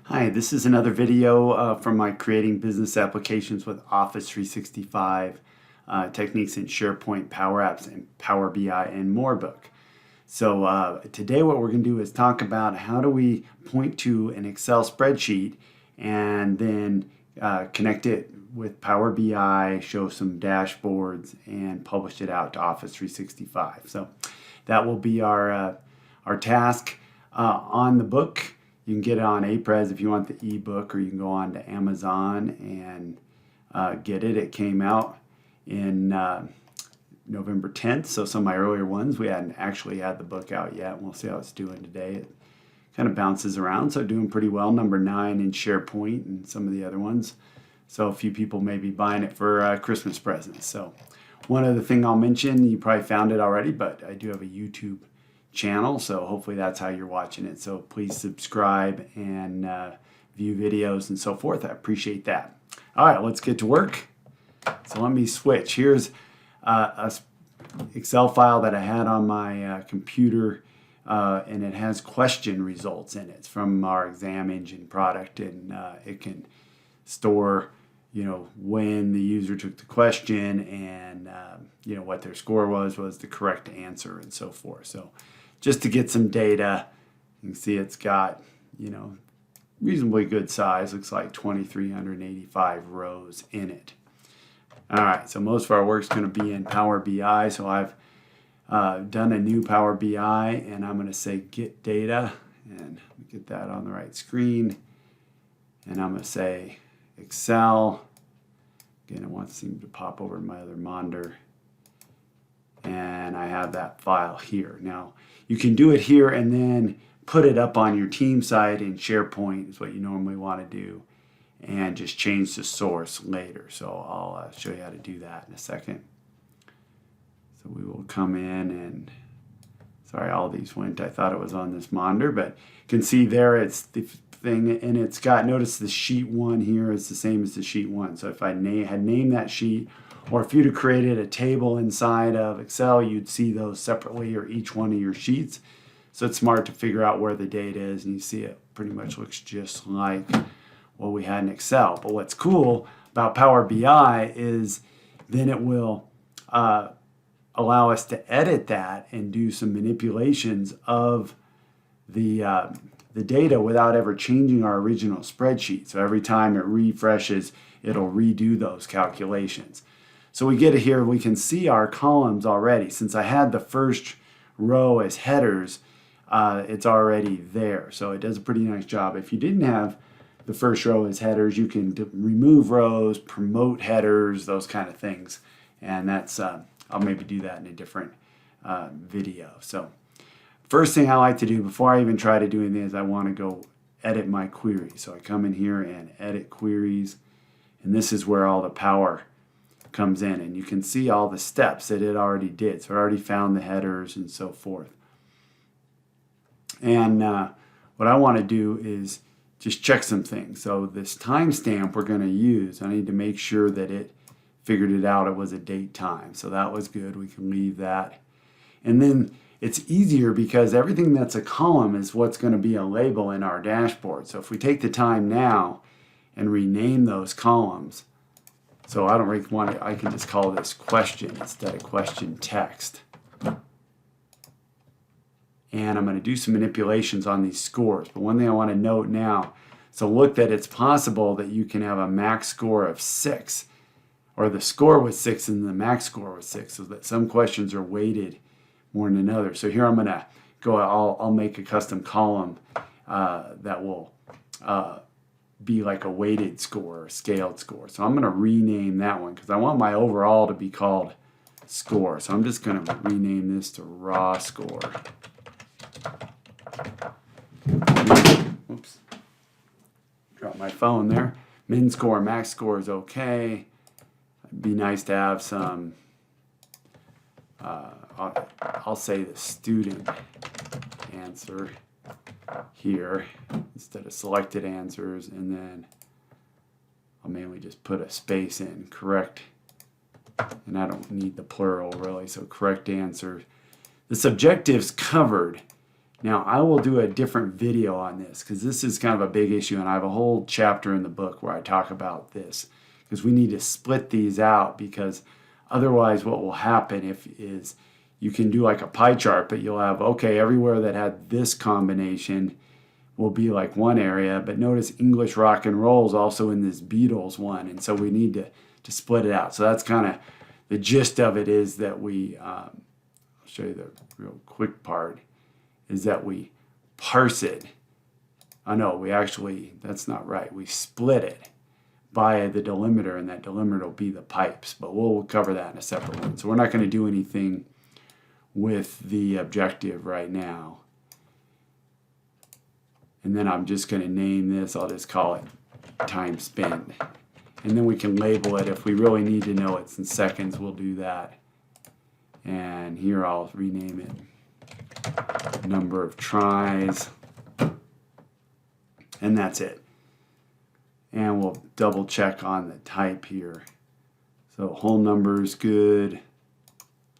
Hi, this is another video from my Creating Business Applications with Office 365 Techniques in SharePoint, Power Apps, and Power BI and more book. So today what we're going to do is talk about how do we point to an Excel spreadsheet and then connect it with Power BI, show some dashboards, and publish it out to Office 365. So that will be our task on the book. You can get it on Aprez if you want the ebook, or you can go on to Amazon and get it. It came out in November 10th, so some of my earlier ones, we hadn't actually had the book out yet. We'll see how it's doing today. It kind of bounces around, so doing pretty well. Number 9 in SharePoint and some of the other ones. So a few people may be buying it for Christmas presents. So one other thing I'll mention, you probably found it already, but I do have a YouTube channel, so hopefully that's how you're watching it. So please subscribe and view videos and so forth. I appreciate that. All right, let's get to work. So let me switch. Here's a Excel file that I had on my computer, and it has question results in it. It's from our exam engine product, and it can store when the user took the question and what their score was the correct answer and so forth. So just to get some data, you can see it's got reasonably good size. Looks like 2,385 rows in it. All right, so most of our work is going to be in Power BI. So I've done a new Power BI, and I'm going to say get data, and get that on the right screen. And I'm going to say Excel. Again, it wants to seem to pop over to my other monitor. And I have that file here. Now, you can do it here and then put it up on your team site in SharePoint is what you normally want to do, and just change the source later. So I'll show you how to do that in a second. So we will come in and, sorry, all these went, I thought it was on this monitor, but you can see there it's the thing, and it's got, notice the sheet 1 here is the same as the sheet 1. So if I had named that sheet, or if you'd have created a table inside of Excel, you'd see those separately, or each one of your sheets. So it's smart to figure out where the data is, and you see it pretty much looks just like what we had in Excel. But what's cool about Power BI is then it will allow us to edit that and do some manipulations of the data without ever changing our original spreadsheet. So every time it refreshes, it'll redo those calculations. So we get it here, we can see our columns already. Since I had the first row as headers, it's already there. So it does a pretty nice job. If you didn't have the first row as headers, you can remove rows, promote headers, those kind of things. And that's, I'll maybe do that in a different video. So first thing I like to do before I even try to do anything is I want to go edit my query. So I come in here and edit queries, and this is where all the power comes in, and you can see all the steps that it already did. So it already found the headers and so forth. And what I want to do is just check some things. So this timestamp we're going to use, I need to make sure that it figured it out. It was a date time. So that was good. We can leave that. And then it's easier because everything that's a column is what's going to be a label in our dashboard. So if we take the time now and rename those columns, so I don't really want it, I can just call this question instead of question text. And I'm going to do some manipulations on these scores. But one thing I want to note now, so look that it's possible that you can have a max score of 6, or the score was 6 and the max score was 6, so that some questions are weighted more than another. So here I'm going to go, I'll make a custom column that will be like a weighted score or scaled score. So I'm going to rename that one because I want my overall to be called score. So I'm just going to rename this to raw score. Oops. Dropped my phone there. Min score, max score is okay. It'd be nice to have some, I'll say the student answer here instead of selected answers, and then I'll mainly just put a space in, correct, and I don't need the plural really, so correct answer. The subjectives covered Now, I will do a different video on this because this is kind of a big issue, and I have a whole chapter in the book where I talk about this, because we need to split these out, because otherwise what will happen is you can do like a pie chart, but you'll have, okay, everywhere that had this combination will be like one area, but notice English rock and roll is also in this Beatles one, and so we need to split it out. So that's kind of the gist of it, is that I'll show you the real quick part, is that we parse it. Oh no, that's not right. We split it by the delimiter, and that delimiter will be the pipes, but we'll cover that in a separate one. So we're not going to do anything with the objective right now. And then I'm just going to name this, I'll just call it time spent. And then we can label it. If we really need to know it's in seconds, we'll do that. And here I'll rename it number of tries. And that's it. And we'll double check on the type here. So whole number is good.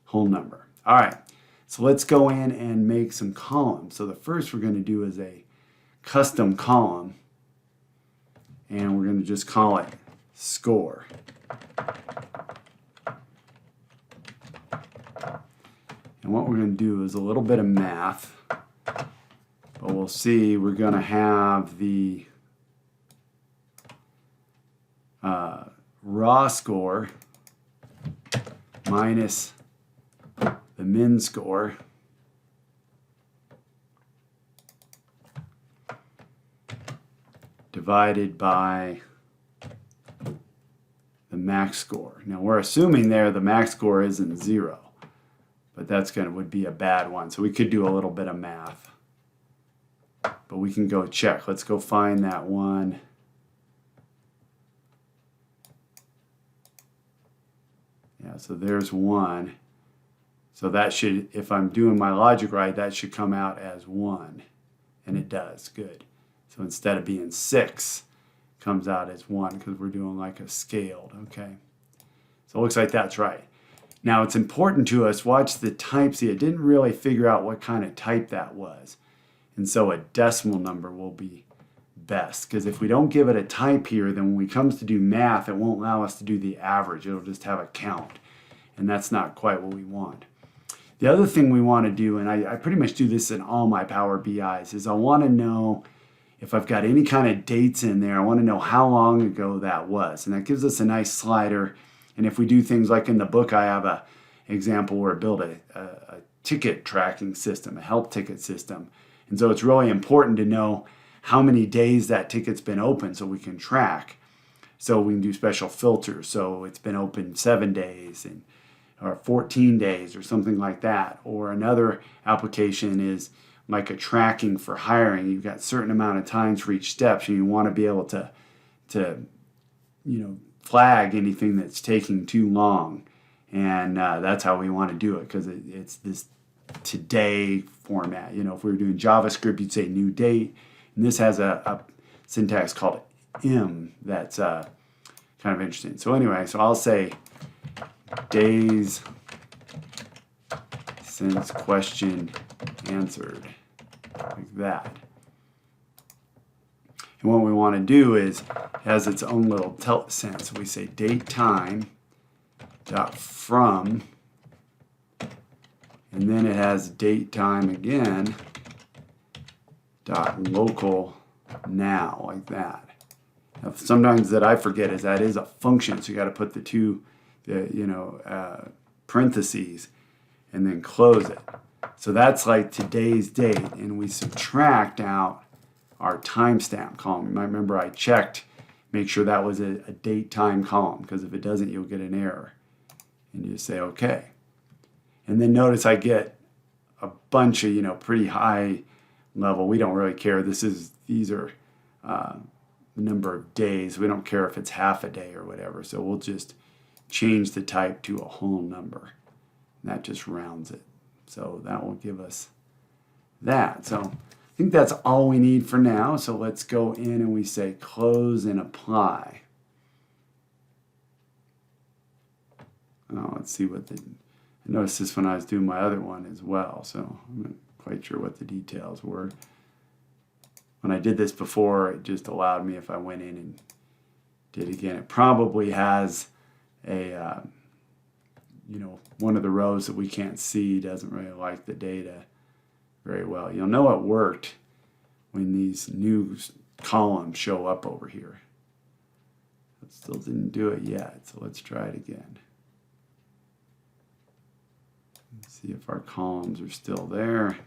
Whole number. All right. So let's go in and make some columns. So the first we're going to do is a custom column. And we're going to just call it score. And what we're going to do is a little bit of math. But we'll see, we're going to have the raw score minus the min score divided by the max score. Now we're assuming there the max score isn't 0, but that's would be a bad one. So we could do a little bit of math. But we can go check. Let's go find that one. Yeah, so there's 1. So that should, if I'm doing my logic right, that should come out as 1. And it does. Good. So instead of being 6, it comes out as 1 because we're doing like a scaled. Okay. So it looks like that's right. Now it's important to us, watch the type. See, it didn't really figure out what kind of type that was. And so a decimal number will be best, because if we don't give it a type here, then when it comes to do math, it won't allow us to do the average. It'll just have a count, and that's not quite what we want. The other thing we want to do, and I pretty much do this in all my Power BIs, is I want to know if I've got any kind of dates in there. I want to know how long ago that was, and that gives us a nice slider. And if we do things like in the book, I have an example where I build a ticket tracking system, a help ticket system. And so it's really important to know how many days that ticket's been open so we can track. So we can do special filters. So it's been open 7 days or 14 days or something like that. Or another application is like a tracking for hiring. You've got a certain amount of times for each step, and you want to be able to flag anything that's taking too long. And that's how we want to do it, because it's this today format. If we were doing JavaScript, you'd say new date. And this has a syntax called im that's kind of interesting. So anyway, so I'll say days since question answered, like that. And what we want to do is, it has its own little sense. So we say date time dot from, and then it has date time again dot local now, like that. Now, sometimes that I forget is that is a function, so you got to put the two parentheses and then close it. So that's like today's date, and we subtract out our timestamp column. You might remember I checked, make sure that was a date time column, because if it doesn't, you'll get an error. And you say okay. And then notice I get a bunch of pretty high level. We don't really care. These are the number of days. We don't care if it's half a day or whatever. So we'll just change the type to a whole number. And that just rounds it. So that will give us that. So I think that's all we need for now. So let's go in and we say close and apply. Oh, let's see what I noticed this when I was doing my other one as well. So I'm going to quite sure what the details were. When I did this before, it just allowed me, if I went in and did it again, it probably has a, one of the rows that we can't see doesn't really like the data very well. You'll know it worked when these new columns show up over here. It still didn't do it yet, so let's try it again. Let's see if our columns are still there.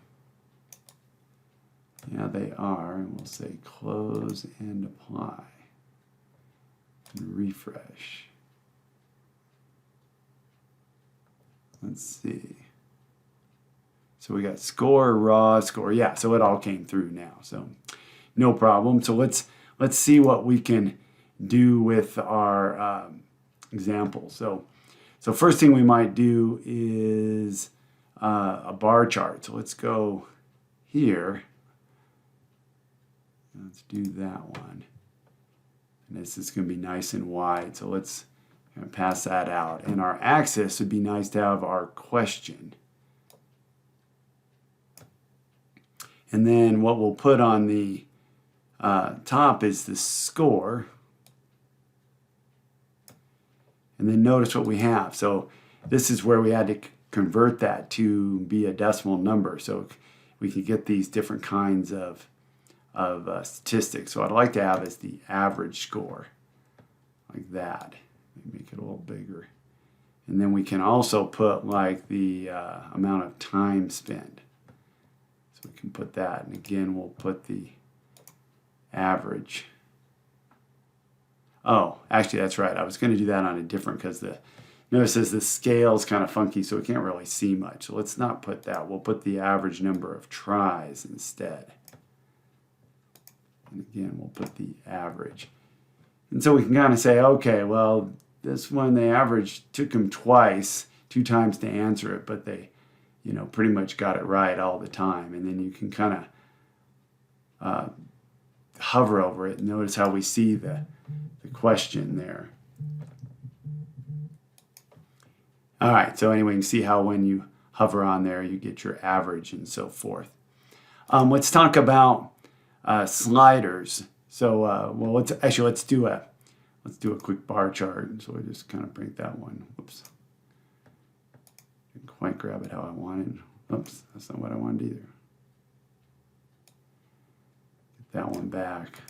Yeah, they are, and we'll say close and apply. And refresh. Let's see. So we got score, raw, score. Yeah, so it all came through now. So no problem. So let's see what we can do with our example. So first thing we might do is a bar chart. So let's go here. Let's do that one. And this is going to be nice and wide. So let's pass that out. And our axis would be nice to have our question. And then what we'll put on the top is the score. And then notice what we have. So this is where we had to convert that to be a decimal number. So we can get these different kinds of statistics. So what I'd like to have is the average score, like that. Make it a little bigger. And then we can also put like the amount of time spent. So we can put that. And again, we'll put the average. Oh, actually, that's right. I was going to do that on a different, because notice the scale is kind of funky, so we can't really see much. So let's not put that. We'll put the average number of tries instead. And again, we'll put the average. And so we can kind of say, okay, well, this one, the average took them two times to answer it, but they, pretty much got it right all the time. And then you can kind of hover over it and notice how we see the question there. All right, so anyway, you can see how when you hover on there, you get your average and so forth. Let's talk about sliders. So, well, let's do a quick bar chart. So we'll just kind of bring that one. Whoops. Didn't quite grab it how I wanted. Oops, that's not what I wanted either. Get that one back.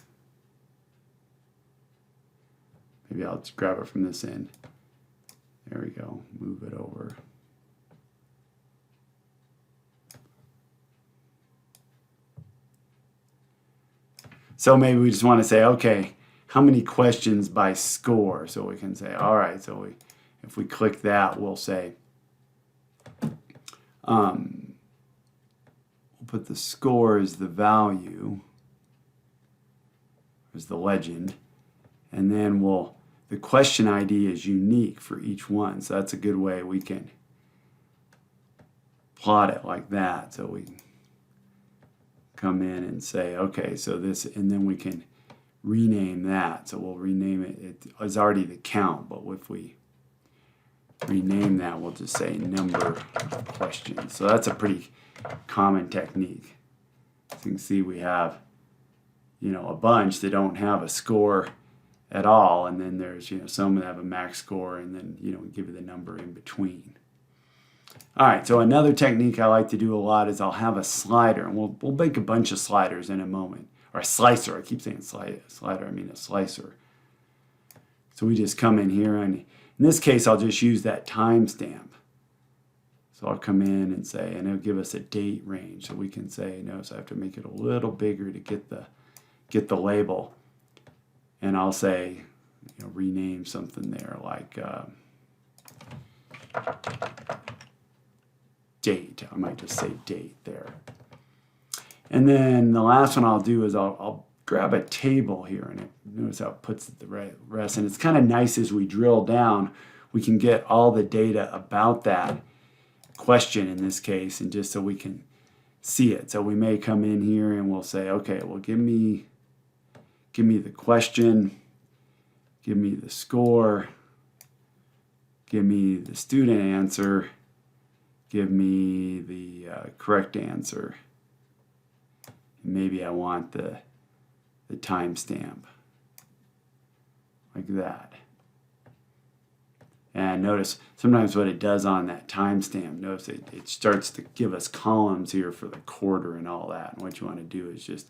Maybe I'll just grab it from this end. There we go. Move it over. So maybe we just want to say, okay, how many questions by score? So we can say, all right, so if we click that, we'll say, we'll put the score as the value, as the legend, and then the question ID is unique for each one. So that's a good way we can plot it like that. So we come in and say, okay, so this, and then we can rename that. So we'll rename it. It is already the count, but if we rename that, we'll just say number of questions. So that's a pretty common technique. As you can see, we have, a bunch that don't have a score at all, and then there's, some that have a max score, and then, we give you the number in between. All right, so another technique I like to do a lot is I'll have a slider, and we'll make a bunch of sliders in a moment. Or a slicer, I keep saying slider, I mean a slicer. So we just come in here, and in this case, I'll just use that timestamp. So I'll come in and say, and it'll give us a date range. So we can say, notice I have to make it a little bigger to get the label. And I'll say, rename something there like date. I might just say date there. And then the last one I'll do is I'll grab a table here, and notice how it puts it the rest. And it's kind of nice as we drill down, we can get all the data about that question in this case, and just so we can see it. So we may come in here and we'll say, okay, well, give me the question, give me the score, give me the student answer, give me the correct answer. Maybe I want the timestamp like that. And notice sometimes what it does on that timestamp, notice it starts to give us columns here for the quarter and all that. And what you want to do is just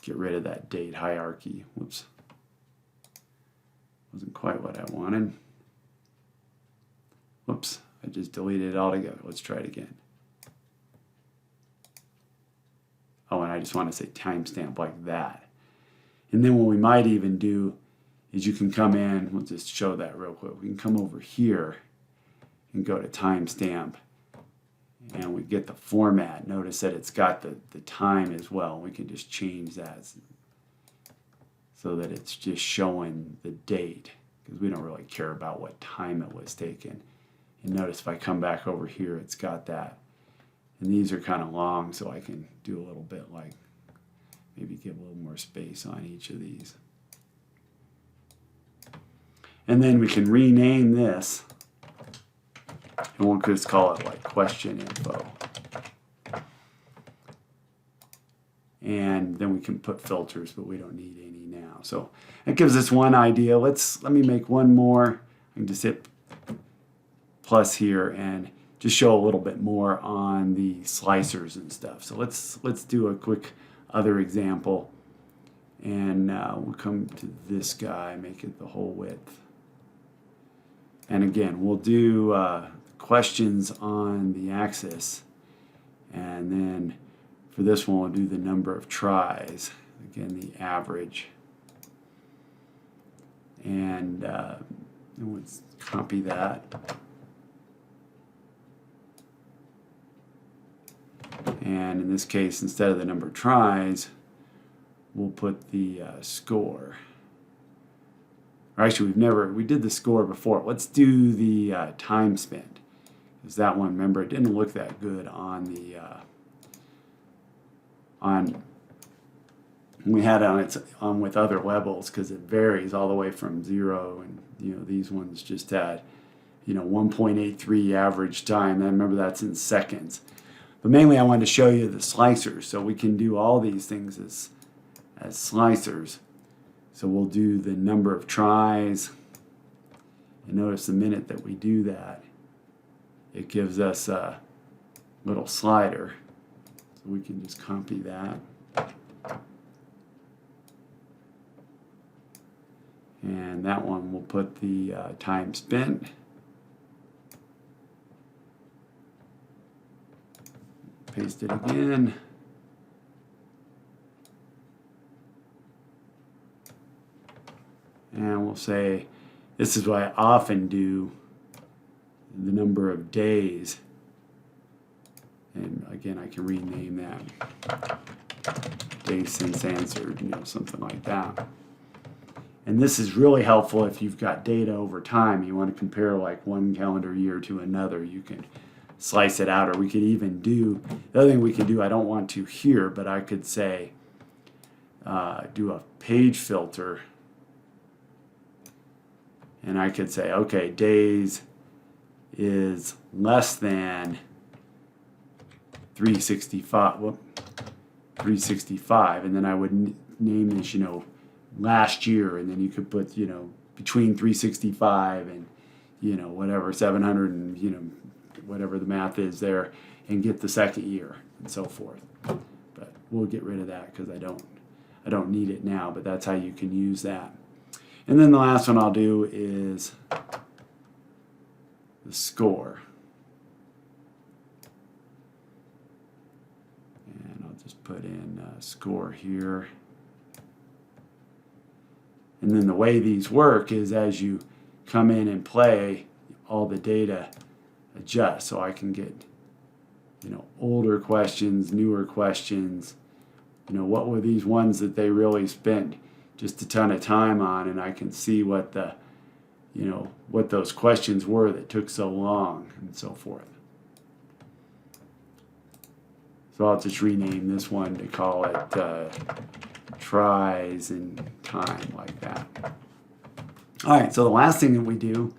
get rid of that date hierarchy. Whoops. Wasn't quite what I wanted. Whoops, I just deleted it altogether. Let's try it again. Oh, and I just want to say timestamp like that. And then what we might even do is you can come in, we'll just show that real quick. We can come over here and go to timestamp, and we get the format. Notice that it's got the time as well. We can just change that so that it's just showing the date, because we don't really care about what time it was taken. And notice if I come back over here, it's got that. And these are kind of long, so I can do a little bit like, maybe give a little more space on each of these. And then we can rename this, and we'll just call it like question info. And then we can put filters, but we don't need any now. So that gives us one idea. Let me make one more. I can just hit plus here and just show a little bit more on the slicers and stuff. So let's do a quick other example, and we'll come to this guy, make it the whole width. And again, we'll do questions on the axis, and then for this one, we'll do the number of tries. Again, the average. And let's copy that. And in this case, instead of the number of tries, we'll put the score. Or actually, we did the score before. Let's do the time spent. Because that one, remember, it didn't look that good on the, we had on with other levels, because it varies all the way from 0, and these ones just had 1.83 average time. I remember that's in seconds. But mainly I wanted to show you the slicers, so we can do all these things as slicers. So we'll do the number of tries, and notice the minute that we do that, it gives us a little slider. So we can just copy that. And that one we'll put the time spent. Paste it again. And we'll say, this is what I often do, the number of days. And again, I can rename that. Days since answered, something like that. And this is really helpful if you've got data over time. You want to compare like one calendar year to another. You can slice it out, or we could even do, the other thing we can do, I don't want to here, but I could say, do a page filter, and I could say, okay, days is less than 365, 365, and then I would name this, last year, and then you could put, between 365 and, whatever, 700 and, whatever the math is there, and get the second year and so forth. But we'll get rid of that because I don't need it now, but that's how you can use that. And then the last one I'll do is the score. And I'll just put in score here. And then the way these work is as you come in and play, all the data adjust, so I can get older questions, newer questions, what were these ones that they really spent just a ton of time on, and I can see what the what those questions were that took so long and so forth. So I'll just rename this one to call it tries and time, like that. All right, so the last thing that we do,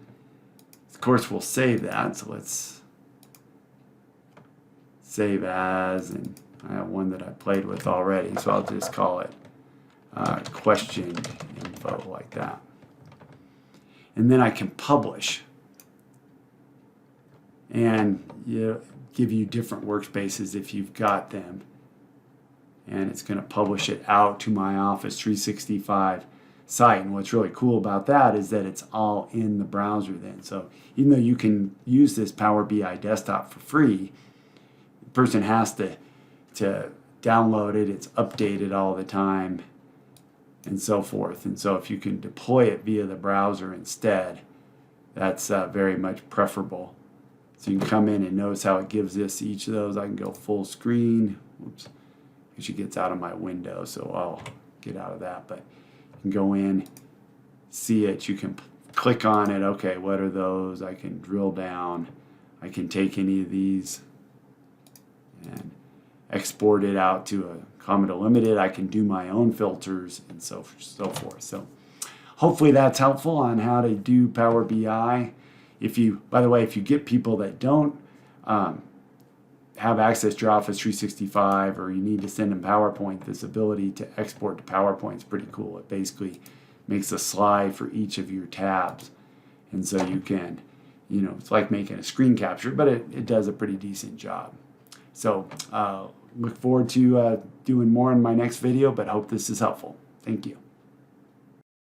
of course, we'll save that. So let's save as, and I have one that I played with already, so I'll just call it question info like that. And then I can publish and give you different workspaces if you've got them. And it's going to publish it out to my Office 365 site. And what's really cool about that is that it's all in the browser then. So even though you can use this Power BI desktop for free, the person has to download it, it's updated all the time, and so forth. And so if you can deploy it via the browser instead, that's very much preferable. So you can come in and notice how it gives us each of those. I can go full screen. Whoops. She gets out of my window, so I'll get out of that. But you can go in, see it. You can click on it. Okay, what are those? I can drill down. I can take any of these and export it out to a comma limited. I can do my own filters and so forth. So hopefully that's helpful on how to do Power BI. By the way, if you get people that don't have access to your Office 365, or you need to send them PowerPoint, this ability to export to PowerPoint is pretty cool. It basically makes a slide for each of your tabs. And so you can, it's like making a screen capture, but it does a pretty decent job. So look forward to doing more in my next video, but hope this is helpful. Thank you.